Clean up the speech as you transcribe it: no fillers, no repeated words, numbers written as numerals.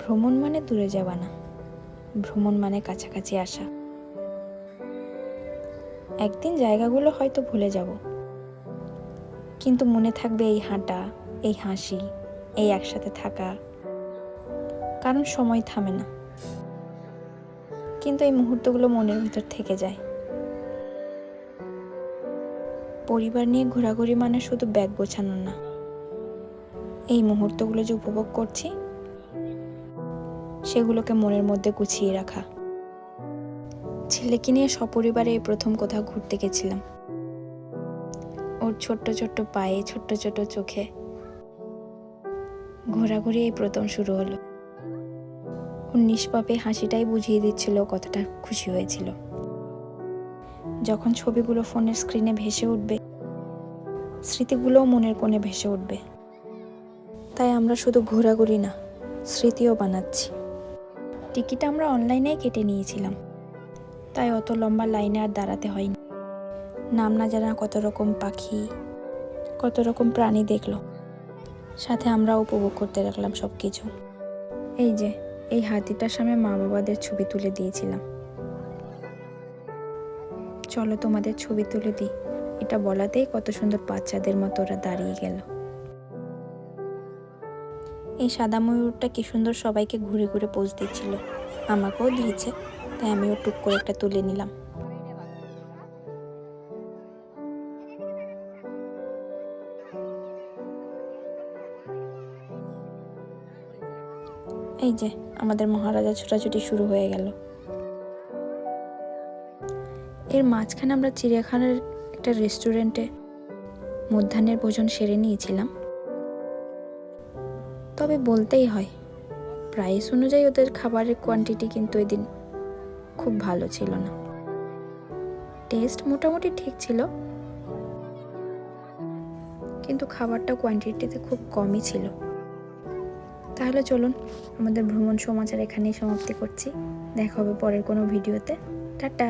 ভ্রমণ মানে দূরে যাওয়া না, ভ্রমণ মানে কাছাকাছি আসা। একদিন জায়গাগুলো হয়তো ভুলে যাব, কিন্তু মনে থাকবে এই হাঁটা, এই হাসি, এই একসাথে থাকা। কারণ সময় থামে না, কিন্তু এই মুহূর্তগুলো মনের ভিতর থেকে যায়। পরিবার নিয়ে ঘোরাঘুরি মানে শুধু ব্যাগ গোছানো না, এই মুহূর্তগুলো যে উপভোগ করছি সেগুলোকে মনের মধ্যে গুছিয়ে রাখা। ছেলেকে নিয়ে সপরিবারে এই প্রথম কোথাও ঘুরতে গেছিলাম। ওর ছোট্ট ছোট্ট পায়ে, ছোট্ট ছোট্ট চোখে ঘোরাঘুরি এই প্রথম শুরু হলো। ওর নিষ্পাপে হাসিটাই বুঝিয়ে দিচ্ছিল কতটা খুশি হয়েছিল। যখন ছবিগুলো ফোনের স্ক্রিনে ভেসে উঠবে, স্মৃতিগুলোও মনের কোণে ভেসে উঠবে। তাই আমরা শুধু ঘোরাঘুরি না, স্মৃতিও বানাচ্ছি। টিকিট আমরা অনলাইনেই কেটে নিয়েছিলাম, তাই অত লম্বা লাইনে আর দাঁড়াতে হয়নি। নাম না জানা কত রকম পাখি, কত রকম প্রাণী দেখলো, সাথে আমরা উপভোগ করতে রাখলাম সব কিছু। এই যে এই হাতিটার সামনে মা বাবাদের ছবি তুলে দিয়েছিলাম। চলো তোমাদের ছবি তুলে দিই, এটা বলাতেই কত সুন্দর বাচ্চাদের মতো ওরা দাঁড়িয়ে গেল। এই সাদা ময়ূরটা কি সুন্দর সবাইকে ঘুরে ঘুরে পোজ দিচ্ছিল, আমাকেও দিয়েছে, তাই আমিও টুক করে একটা তুলে নিলাম। এই যে আমাদের মহারাজা ছোটাছুটি শুরু হয়ে গেল। এর মাঝখানে আমরা চিড়িয়াখানার একটা রেস্টুরেন্টে মধ্যাহ্নের ভোজন সেরে নিয়েছিলাম। তবে বলতেই হয়, প্রাইস অনুযায়ী ওদের খাবারের কোয়ান্টিটি কিন্তু এদিন খুব ভালো ছিল না। টেস্ট মোটামুটি ঠিক ছিল, কিন্তু খাবারটা কোয়ান্টিটিতে খুব কমই ছিল। তাহলে চলুন, আমাদের ভ্রমণ সমাচার এখানেই সমাপ্তি করছি। দেখা হবে পরের কোনো ভিডিওতে। টাটা।